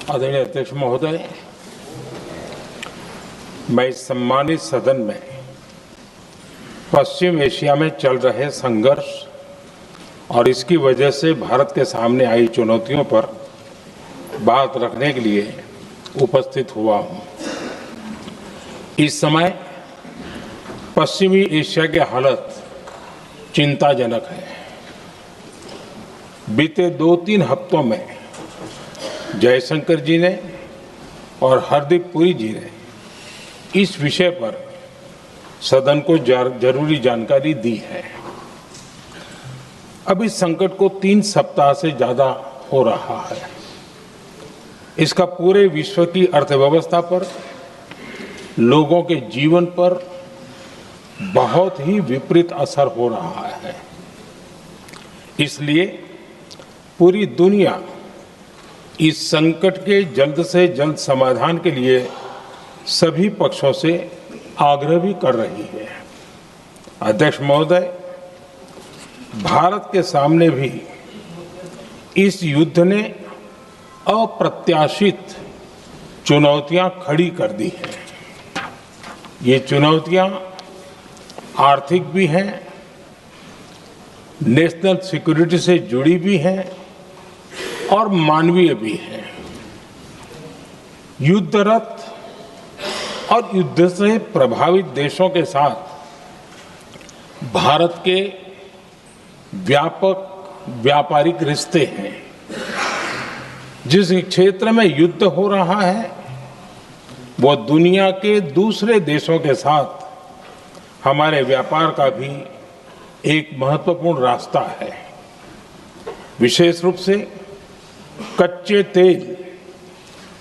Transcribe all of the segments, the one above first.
आदरणीय अध्यक्ष महोदय, मैं इस सम्मानित सदन में पश्चिम एशिया में चल रहे संघर्ष और इसकी वजह से भारत के सामने आई चुनौतियों पर बात रखने के लिए उपस्थित हुआ हूं। इस समय पश्चिमी एशिया की हालत चिंताजनक है। बीते 2-3 हफ्तों में जयशंकर जी ने और हरदीप पुरी जी ने इस विषय पर सदन को जरूरी जानकारी दी है। अब इस संकट को 3 सप्ताह से ज्यादा हो रहा है। इसका पूरे विश्व की अर्थव्यवस्था पर, लोगों के जीवन पर बहुत ही विपरीत असर हो रहा है। इसलिए पूरी दुनिया इस संकट के जल्द से जल्द समाधान के लिए सभी पक्षों से आग्रह भी कर रही है। अध्यक्ष महोदय, भारत के सामने भी इस युद्ध ने अप्रत्याशित चुनौतियां खड़ी कर दी हैं। ये चुनौतियां आर्थिक भी हैं, नेशनल सिक्योरिटी से जुड़ी भी हैं और मानवीय भी है। युद्धरत और युद्ध से प्रभावित देशों के साथ भारत के व्यापक व्यापारिक रिश्ते हैं। जिस क्षेत्र में युद्ध हो रहा है वो दुनिया के दूसरे देशों के साथ हमारे व्यापार का भी एक महत्वपूर्ण रास्ता है। विशेष रूप से कच्चे तेल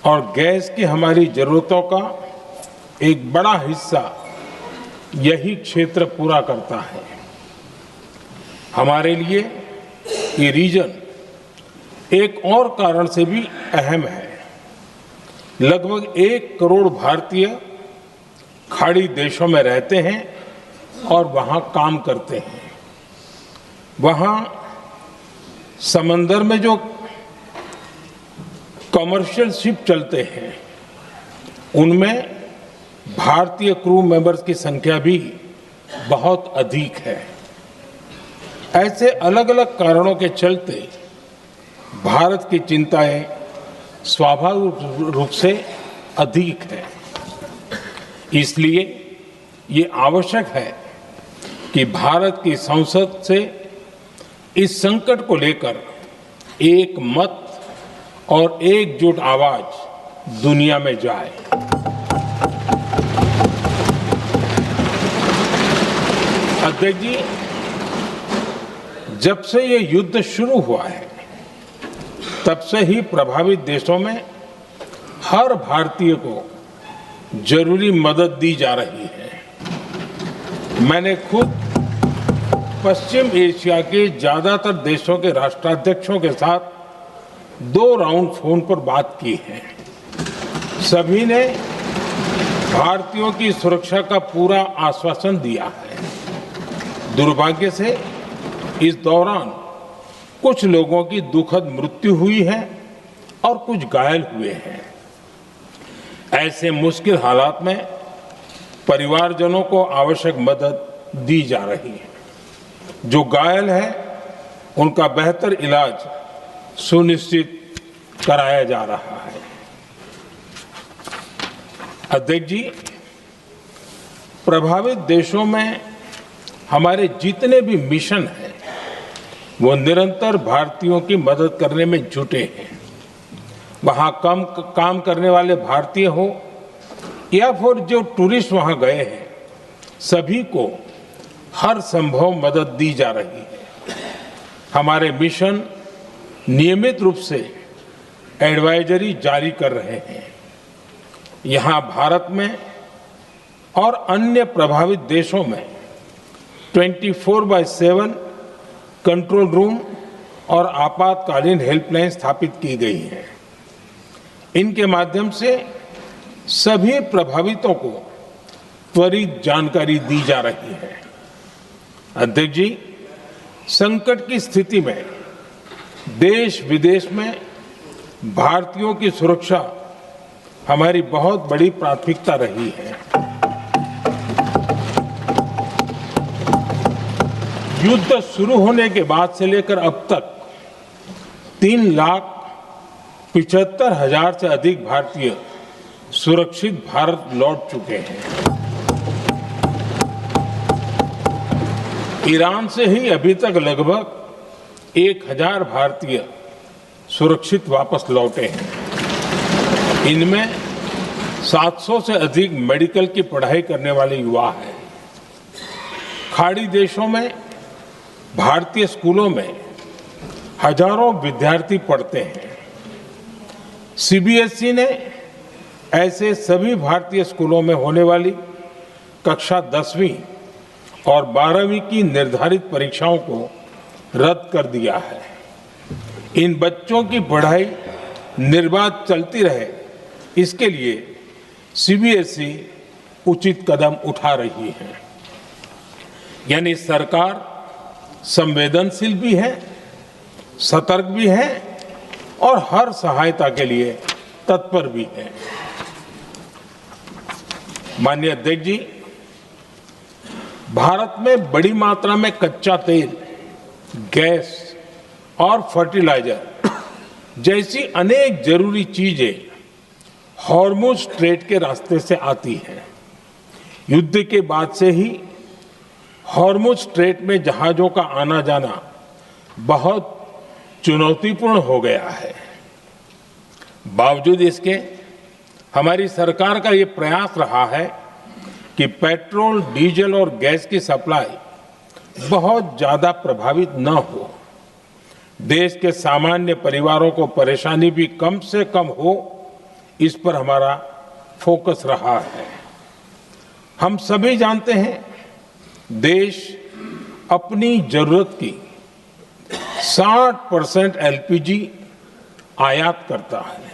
और गैस की हमारी जरूरतों का एक बड़ा हिस्सा यही क्षेत्र पूरा करता है। हमारे लिए ये रीजन एक और कारण से भी अहम है। लगभग 1 करोड़ भारतीय खाड़ी देशों में रहते हैं और वहां काम करते हैं। वहां समंदर में जो कमर्शियल शिप चलते हैं उनमें भारतीय क्रू मेंबर्स की संख्या भी बहुत अधिक है। ऐसे अलग अलग कारणों के चलते भारत की चिंताएं स्वाभाविक रूप से अधिक है। इसलिए ये आवश्यक है कि भारत की संसद से इस संकट को लेकर एक मत और एकजुट आवाज दुनिया में जाए। अध्यक्ष जी, जब से ये युद्ध शुरू हुआ है तब से ही प्रभावित देशों में हर भारतीय को जरूरी मदद दी जा रही है। मैंने खुद पश्चिम एशिया के ज्यादातर देशों के राष्ट्राध्यक्षों के साथ 2 राउंड फोन पर बात की है। सभी ने भारतीयों की सुरक्षा का पूरा आश्वासन दिया है। दुर्भाग्य से इस दौरान कुछ लोगों की दुखद मृत्यु हुई है और कुछ घायल हुए हैं। ऐसे मुश्किल हालात में परिवारजनों को आवश्यक मदद दी जा रही है। जो घायल है उनका बेहतर इलाज सुनिश्चित कराया जा रहा है। अध्यक्ष जी, प्रभावित देशों में हमारे जितने भी मिशन हैं वो निरंतर भारतीयों की मदद करने में जुटे हैं। वहां काम करने वाले भारतीय हो या फिर जो टूरिस्ट वहां गए हैं, सभी को हर संभव मदद दी जा रही है। हमारे मिशन नियमित रूप से एडवाइजरी जारी कर रहे हैं। यहां भारत में और अन्य प्रभावित देशों में 24/7 कंट्रोल रूम और आपातकालीन हेल्पलाइन स्थापित की गई है। इनके माध्यम से सभी प्रभावितों को त्वरित जानकारी दी जा रही है। अध्यक्ष जी, संकट की स्थिति में देश विदेश में भारतीयों की सुरक्षा हमारी बहुत बड़ी प्राथमिकता रही है। युद्ध शुरू होने के बाद से लेकर अब तक 3,75,000 से अधिक भारतीय सुरक्षित भारत लौट चुके हैं। ईरान से ही अभी तक लगभग 1,000 भारतीय सुरक्षित वापस लौटे हैं। इनमें 700 से अधिक मेडिकल की पढ़ाई करने वाले युवा हैं। खाड़ी देशों में भारतीय स्कूलों में हजारों विद्यार्थी पढ़ते हैं। सीबीएसई ने ऐसे सभी भारतीय स्कूलों में होने वाली कक्षा 10वीं और 12वीं की निर्धारित परीक्षाओं को रद्द कर दिया है। इन बच्चों की पढ़ाई निर्बाध चलती रहे, इसके लिए सीबीएसई उचित कदम उठा रही है। यानी सरकार संवेदनशील भी है, सतर्क भी है और हर सहायता के लिए तत्पर भी है। माननीय अध्यक्ष जी, भारत में बड़ी मात्रा में कच्चा तेल, गैस और फर्टिलाइजर जैसी अनेक जरूरी चीजें हॉर्मुज स्ट्रेट के रास्ते से आती हैं। युद्ध के बाद से ही हॉर्मुज स्ट्रेट में जहाजों का आना जाना बहुत चुनौतीपूर्ण हो गया है। बावजूद इसके हमारी सरकार का ये प्रयास रहा है कि पेट्रोल, डीजल और गैस की सप्लाई बहुत ज्यादा प्रभावित न हो। देश के सामान्य परिवारों को परेशानी भी कम से कम हो, इस पर हमारा फोकस रहा है। हम सभी जानते हैं, देश अपनी जरूरत की 60% एलपीजी आयात करता है।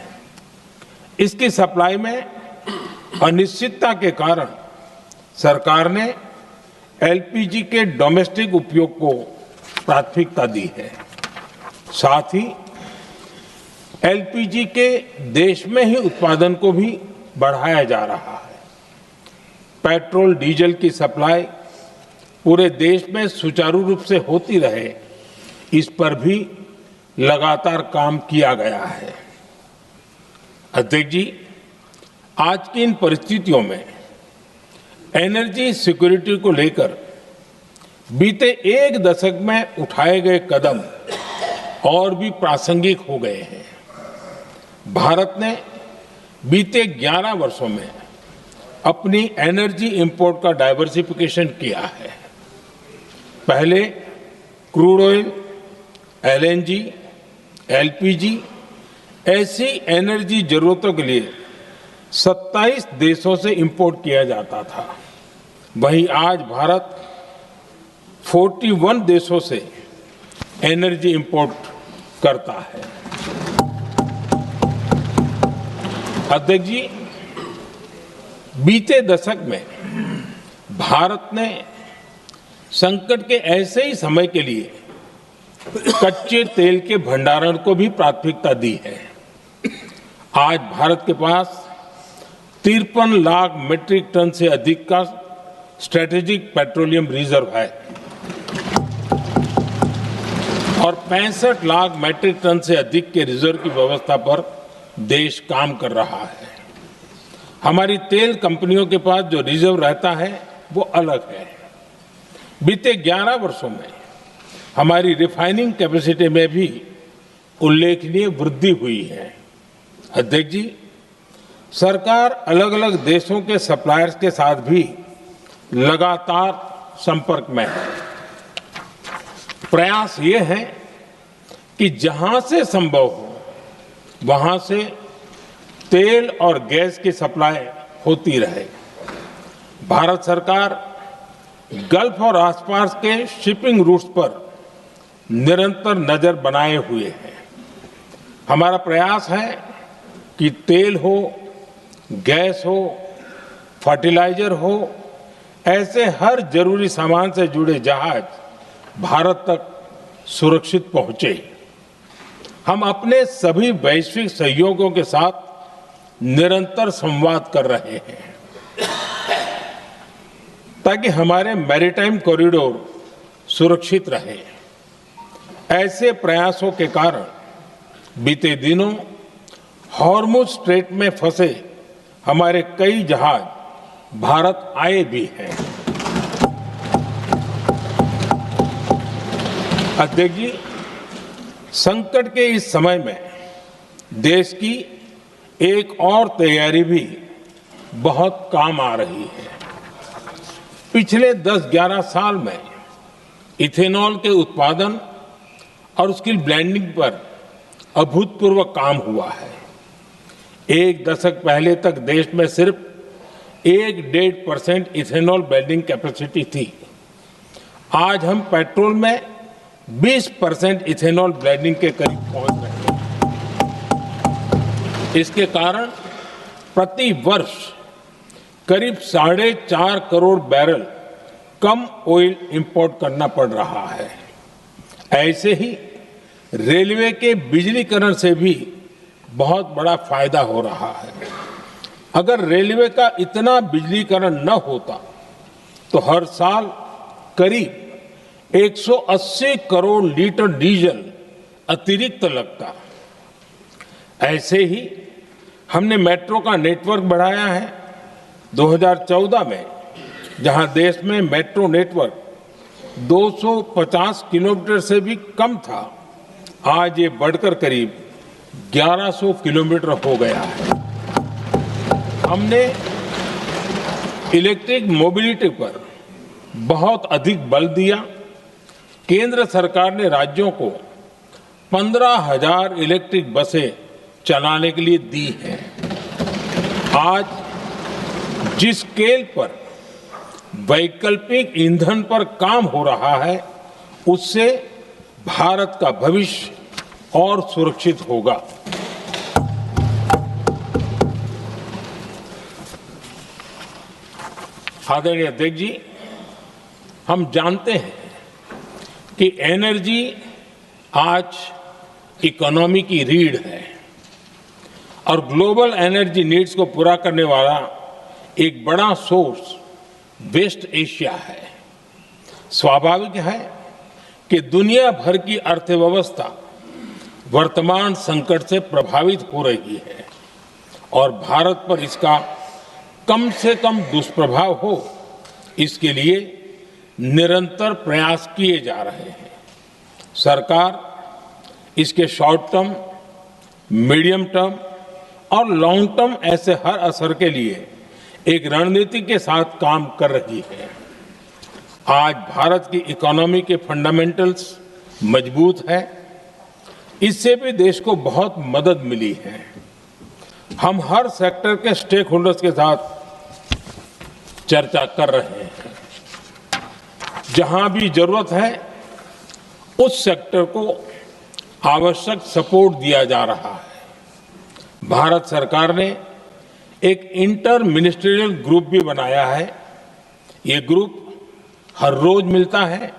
इसकी सप्लाई में अनिश्चितता के कारण सरकार ने एलपीजी के डोमेस्टिक उपयोग को प्राथमिकता दी है। साथ ही एलपीजी के देश में ही उत्पादन को भी बढ़ाया जा रहा है। पेट्रोल, डीजल की सप्लाई पूरे देश में सुचारू रूप से होती रहे, इस पर भी लगातार काम किया गया है। अध्यक्ष जी, आज की इन परिस्थितियों में एनर्जी सिक्योरिटी को लेकर बीते एक दशक में उठाए गए कदम और भी प्रासंगिक हो गए हैं। भारत ने बीते 11 वर्षों में अपनी एनर्जी इंपोर्ट का डाइवर्सिफिकेशन किया है। पहले क्रूड ऑयल, एलएनजी, एलपीजी ऐसी एनर्जी जरूरतों के लिए 27 देशों से इंपोर्ट किया जाता था। वहीं आज भारत 41 देशों से एनर्जी इंपोर्ट करता है। अध्यक्ष जी, बीते दशक में भारत ने संकट के ऐसे ही समय के लिए कच्चे तेल के भंडारण को भी प्राथमिकता दी है। आज भारत के पास 53 लाख मीट्रिक टन से अधिक का स्ट्रेटेजिक पेट्रोलियम रिजर्व है और 65 लाख मीट्रिक टन से अधिक के रिजर्व की व्यवस्था पर देश काम कर रहा है। हमारी तेल कंपनियों के पास जो रिजर्व रहता है वो अलग है। बीते 11 वर्षों में हमारी रिफाइनिंग कैपेसिटी में भी उल्लेखनीय वृद्धि हुई है। अध्यक्ष जी, सरकार अलग अलग देशों के सप्लायर्स के साथ भी लगातार संपर्क में है। प्रयास ये है कि जहां से संभव हो वहां से तेल और गैस की सप्लाई होती रहे। भारत सरकार गल्फ और आसपास के शिपिंग रूट्स पर निरंतर नजर बनाए हुए है। हमारा प्रयास है कि तेल हो, गैस हो, फर्टिलाइजर हो, ऐसे हर जरूरी सामान से जुड़े जहाज भारत तक सुरक्षित पहुंचे। हम अपने सभी वैश्विक सहयोगियों के साथ निरंतर संवाद कर रहे हैं ताकि हमारे मैरीटाइम कॉरिडोर सुरक्षित रहे। ऐसे प्रयासों के कारण बीते दिनों हॉर्मुज स्ट्रेट में फंसे हमारे कई जहाज भारत आए भी हैं। अध्यक्ष जी, संकट के इस समय में देश की एक और तैयारी भी बहुत काम आ रही है। पिछले 10-11 साल में इथेनॉल के उत्पादन और उसकी ब्लेंडिंग पर अभूतपूर्व काम हुआ है। एक दशक पहले तक देश में सिर्फ 1-1.5% इथेनॉल ब्लेंडिंग कैपेसिटी थी। आज हम पेट्रोल में 20% इथेनॉल ब्लेंडिंग के करीब पहुंच रहे हैं। इसके कारण प्रति वर्ष करीब 4.5 करोड़ बैरल कम ऑयल इंपोर्ट करना पड़ रहा है। ऐसे ही रेलवे के बिजलीकरण से भी बहुत बड़ा फायदा हो रहा है। अगर रेलवे का इतना बिजलीकरण न होता तो हर साल करीब 180 करोड़ लीटर डीजल अतिरिक्त लगता। ऐसे ही हमने मेट्रो का नेटवर्क बढ़ाया है। 2014 में जहां देश में मेट्रो नेटवर्क 250 किलोमीटर से भी कम था, आज ये बढ़कर करीब 1100 किलोमीटर हो गया है। हमने इलेक्ट्रिक मोबिलिटी पर बहुत अधिक बल दिया। केंद्र सरकार ने राज्यों को 15,000 इलेक्ट्रिक बसें चलाने के लिए दी हैं। आज जिस स्केल पर वैकल्पिक ईंधन पर काम हो रहा है, उससे भारत का भविष्य और सुरक्षित होगा। आदरणीय अध्यक्ष जी, हम जानते हैं कि एनर्जी आज इकोनॉमी की रीढ़ है और ग्लोबल एनर्जी नीड्स को पूरा करने वाला एक बड़ा सोर्स वेस्ट एशिया है। स्वाभाविक है कि दुनिया भर की अर्थव्यवस्था वर्तमान संकट से प्रभावित हो रही है और भारत पर इसका कम से कम दुष्प्रभाव हो, इसके लिए निरंतर प्रयास किए जा रहे हैं। सरकार इसके शॉर्ट टर्म, मीडियम टर्म और लॉन्ग टर्म ऐसे हर असर के लिए एक रणनीति के साथ काम कर रही है। आज भारत की इकोनॉमी के फंडामेंटल्स मजबूत है। इससे भी देश को बहुत मदद मिली है। हम हर सेक्टर के स्टेक होल्डर्स के साथ चर्चा कर रहे हैं। जहां भी जरूरत है उस सेक्टर को आवश्यक सपोर्ट दिया जा रहा है। भारत सरकार ने एक इंटर मिनिस्ट्रियल ग्रुप भी बनाया है। ये ग्रुप हर रोज मिलता है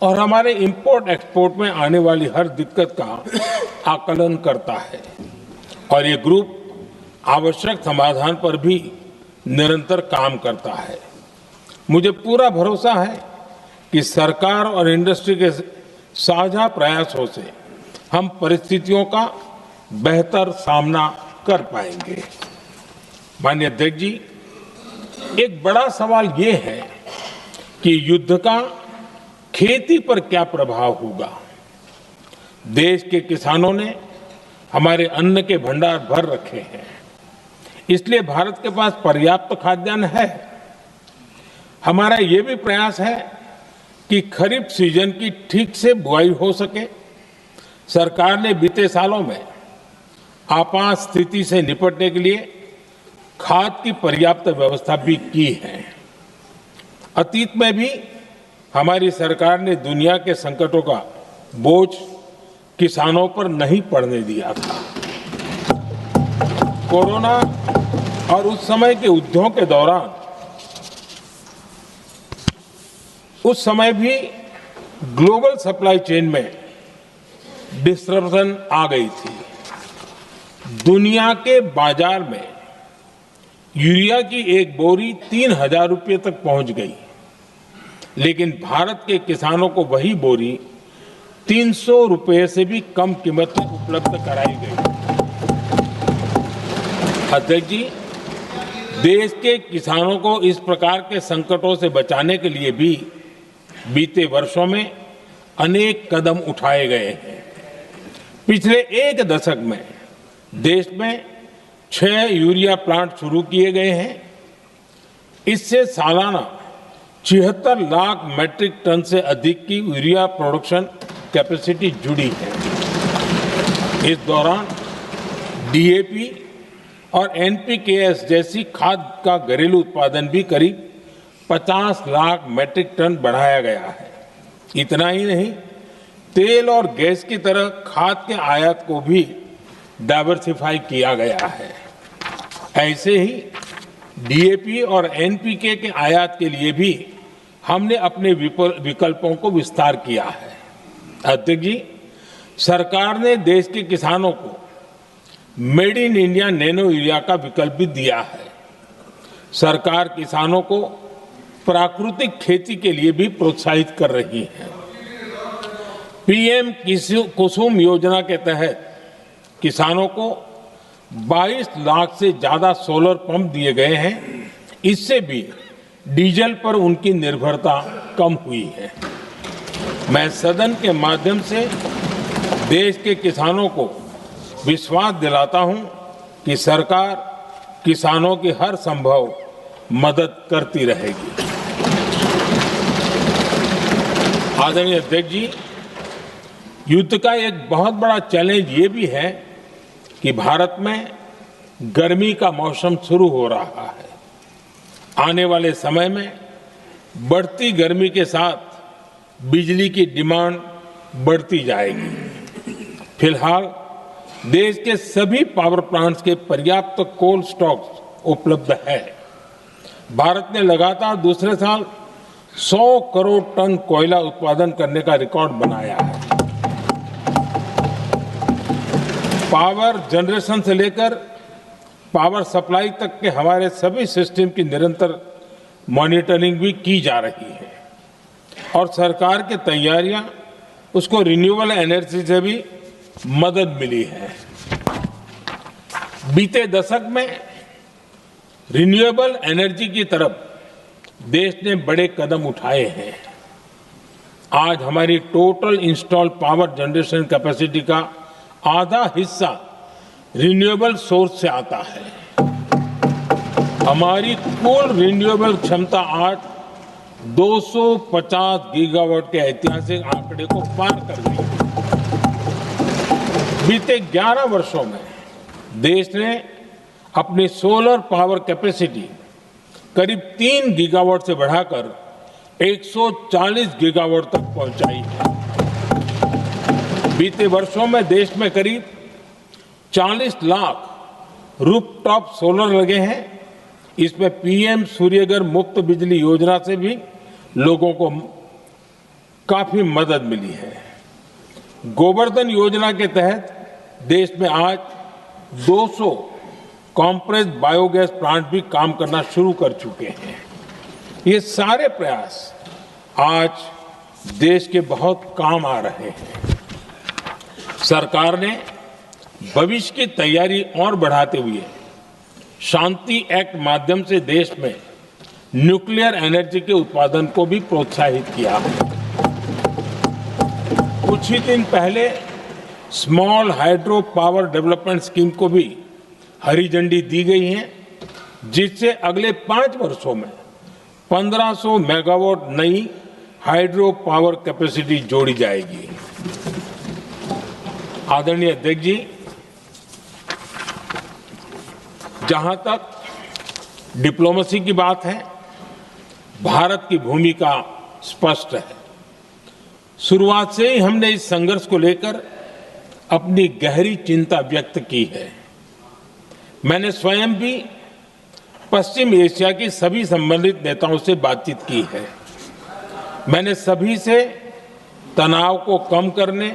और हमारे इंपोर्ट एक्सपोर्ट में आने वाली हर दिक्कत का आकलन करता है और ये ग्रुप आवश्यक समाधान पर भी निरंतर काम करता है। मुझे पूरा भरोसा है कि सरकार और इंडस्ट्री के साझा प्रयासों से हम परिस्थितियों का बेहतर सामना कर पाएंगे। माननीय अध्यक्ष जी, एक बड़ा सवाल ये है कि युद्ध का खेती पर क्या प्रभाव होगा। देश के किसानों ने हमारे अन्न के भंडार भर रखे हैं, इसलिए भारत के पास पर्याप्त खाद्यान्न है। हमारा ये भी प्रयास है कि खरीफ सीजन की ठीक से बुआई हो सके। सरकार ने बीते सालों में आपात स्थिति से निपटने के लिए खाद की पर्याप्त व्यवस्था भी की है। अतीत में भी हमारी सरकार ने दुनिया के संकटों का बोझ किसानों पर नहीं पड़ने दिया था। कोरोना और उस समय के युद्धों के दौरान उस समय भी ग्लोबल सप्लाई चेन में डिस्ट्रप्शन आ गई थी। दुनिया के बाजार में यूरिया की एक बोरी 3,000 रुपये तक पहुंच गई, लेकिन भारत के किसानों को वही बोरी 300 रुपये से भी कम कीमत में उपलब्ध कराई गई। अध्यक्ष जी, देश के किसानों को इस प्रकार के संकटों से बचाने के लिए भी बीते वर्षों में अनेक कदम उठाए गए हैं। पिछले एक दशक में देश में 6 यूरिया प्लांट शुरू किए गए हैं। इससे सालाना 76 लाख मैट्रिक टन से अधिक की यूरिया प्रोडक्शन कैपेसिटी जुड़ी है। इस दौरान डीएपी और एनपीकेएस जैसी खाद का घरेलू उत्पादन भी करीब 50 लाख मैट्रिक टन बढ़ाया गया है। इतना ही नहीं, तेल और गैस की तरह खाद के आयात को भी डाइवर्सिफाई किया गया है। ऐसे ही डीएपी और एनपीके के आयात के लिए भी हमने अपने विकल्पों को विस्तार किया है। अध्यक्ष जी, सरकार ने देश के किसानों को made in India nano urea का विकल्प भी दिया है। सरकार किसानों को प्राकृतिक खेती के लिए भी प्रोत्साहित कर रही है। पीएम कुसुम योजना के तहत किसानों को 22 लाख से ज्यादा सोलर पंप दिए गए हैं। इससे भी डीजल पर उनकी निर्भरता कम हुई है। मैं सदन के माध्यम से देश के किसानों को विश्वास दिलाता हूं कि सरकार किसानों की हर संभव मदद करती रहेगी। आदरणीय अध्यक्ष जी, युद्ध का एक बहुत बड़ा चैलेंज ये भी है कि भारत में गर्मी का मौसम शुरू हो रहा है। आने वाले समय में बढ़ती गर्मी के साथ बिजली की डिमांड बढ़ती जाएगी। फिलहाल देश के सभी पावर प्लांट्स के पर्याप्त कोल स्टॉक्स उपलब्ध है। भारत ने लगातार दूसरे साल 100 करोड़ टन कोयला उत्पादन करने का रिकॉर्ड बनाया है। पावर जनरेशन से लेकर पावर सप्लाई तक के हमारे सभी सिस्टम की निरंतर मॉनिटरिंग भी की जा रही है और सरकार की तैयारियां उसको रिन्यूएबल एनर्जी से भी मदद मिली है। बीते दशक में रिन्यूएबल एनर्जी की तरफ देश ने बड़े कदम उठाए हैं। आज हमारी total installed power generation capacity का आधा हिस्सा रिन्यूएबल सोर्स से आता है। हमारी कुल रिन्यूएबल क्षमता आज 250 गीगावाट के ऐतिहासिक आंकड़े को पार कर गई। बीते 11 वर्षों में देश ने अपनी सोलर पावर कैपेसिटी करीब 3 गीगावाट से बढ़ाकर 140 गीगावाट तक पहुंचाई है। बीते वर्षों में देश में करीब 40 लाख रूफटॉप सोलर लगे हैं। इसमें पीएम सूर्यघर मुफ्त बिजली योजना से भी लोगों को काफी मदद मिली है। गोवर्धन योजना के तहत देश में आज 200 कॉम्प्रेस्ड बायोगैस प्लांट भी काम करना शुरू कर चुके हैं। ये सारे प्रयास आज देश के बहुत काम आ रहे हैं। सरकार ने भविष्य की तैयारी और बढ़ाते हुए शांति एक्ट माध्यम से देश में न्यूक्लियर एनर्जी के उत्पादन को भी प्रोत्साहित किया है। कुछ ही दिन पहले small hydro power development scheme को भी हरी झंडी दी गई है, जिससे अगले 5 वर्षों में 1500 मेगावाट नई हाइड्रो पावर कैपेसिटी जोड़ी जाएगी। आदरणीय अध्यक्ष जी, जहां तक डिप्लोमेसी की बात है, भारत की भूमिका स्पष्ट है। शुरुआत से ही हमने इस संघर्ष को लेकर अपनी गहरी चिंता व्यक्त की है। मैंने स्वयं भी पश्चिम एशिया की सभी संबंधित नेताओं से बातचीत की है। मैंने सभी से तनाव को कम करने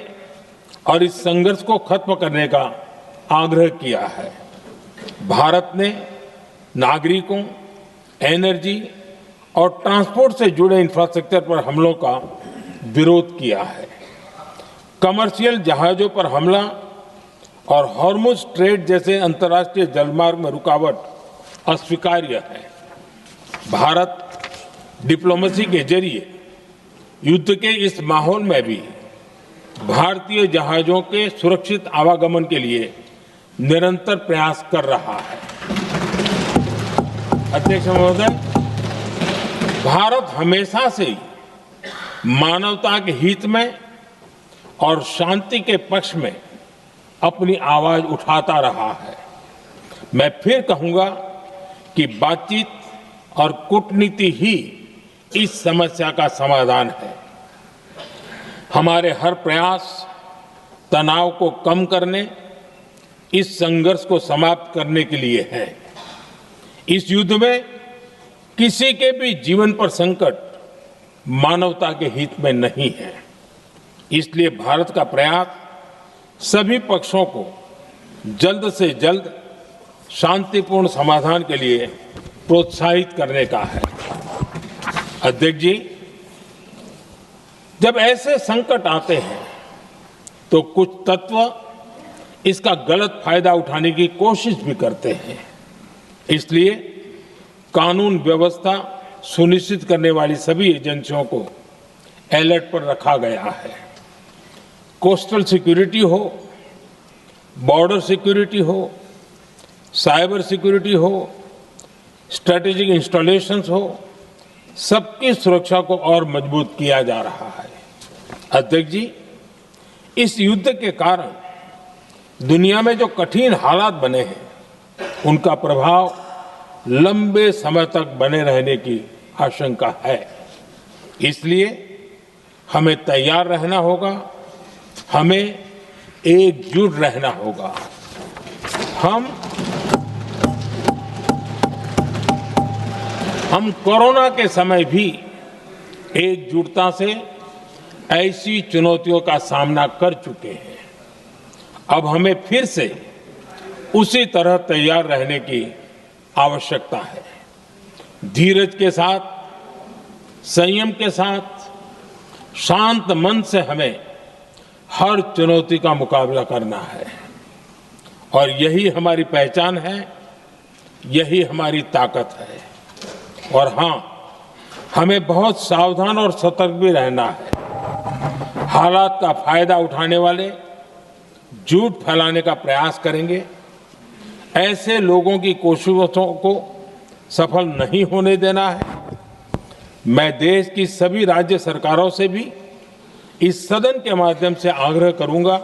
और इस संघर्ष को खत्म करने का आग्रह किया है। भारत ने नागरिकों, एनर्जी और ट्रांसपोर्ट से जुड़े इंफ्रास्ट्रक्चर पर हमलों का विरोध किया है। कमर्शियल जहाजों पर हमला और हॉर्मुज स्ट्रेट जैसे अंतर्राष्ट्रीय जलमार्ग में रुकावट अस्वीकार्य है। भारत डिप्लोमेसी के जरिए युद्ध के इस माहौल में भी भारतीय जहाजों के सुरक्षित आवागमन के लिए निरंतर प्रयास कर रहा है। अध्यक्ष महोदय, भारत हमेशा से ही मानवता के हित में और शांति के पक्ष में अपनी आवाज उठाता रहा है। मैं फिर कहूंगा कि बातचीत और कूटनीति ही इस समस्या का समाधान है। हमारे हर प्रयास तनाव को कम करने, इस संघर्ष को समाप्त करने के लिए है। इस युद्ध में किसी के भी जीवन पर संकट मानवता के हित में नहीं है। इसलिए भारत का प्रयास सभी पक्षों को जल्द से जल्द शांतिपूर्ण समाधान के लिए प्रोत्साहित करने का है। अध्यक्ष जी, जब ऐसे संकट आते हैं तो कुछ तत्व इसका गलत फायदा उठाने की कोशिश भी करते हैं। इसलिए कानून व्यवस्था सुनिश्चित करने वाली सभी एजेंसियों को अलर्ट पर रखा गया है। कोस्टल सिक्योरिटी हो, बॉर्डर सिक्योरिटी हो, साइबर सिक्योरिटी हो, स्ट्रेटेजिक इंस्टॉलेशंस हो, सबकी सुरक्षा को और मजबूत किया जा रहा है। अध्यक्ष जी, इस युद्ध के कारण दुनिया में जो कठिन हालात बने हैं, उनका प्रभाव लंबे समय तक बने रहने की आशंका है। इसलिए हमें तैयार रहना होगा, हमें एकजुट रहना होगा। हम कोरोना के समय भी एकजुटता से ऐसी चुनौतियों का सामना कर चुके हैं। अब हमें फिर से उसी तरह तैयार रहने की आवश्यकता है। धीरज के साथ, संयम के साथ, शांत मन से हमें हर चुनौती का मुकाबला करना है। और यही हमारी पहचान है, यही हमारी ताकत है। और हां, हमें बहुत सावधान और सतर्क भी रहना है। हालात का फायदा उठाने वाले झूठ फैलाने का प्रयास करेंगे, ऐसे लोगों की कोशिशों को सफल नहीं होने देना है। मैं देश की सभी राज्य सरकारों से भी इस सदन के माध्यम से आग्रह करूंगा,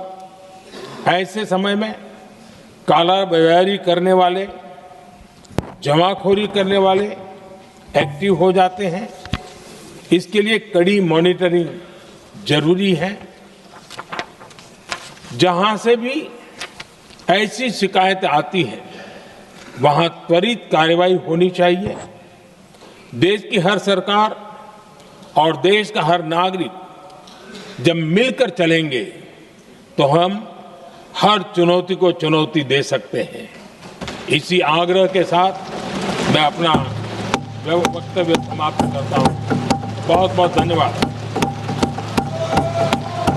ऐसे समय में कालाबाजारी करने वाले, जमाखोरी करने वाले एक्टिव हो जाते हैं। इसके लिए कड़ी मॉनिटरिंग जरूरी है। जहां से भी ऐसी शिकायतें आती हैं, वहां त्वरित कार्रवाई होनी चाहिए। देश की हर सरकार और देश का हर नागरिक जब मिलकर चलेंगे तो हम हर चुनौती को चुनौती दे सकते हैं। इसी आग्रह के साथ मैं अपना वक्तव्य समाप्त करता हूं। बहुत बहुत धन्यवाद।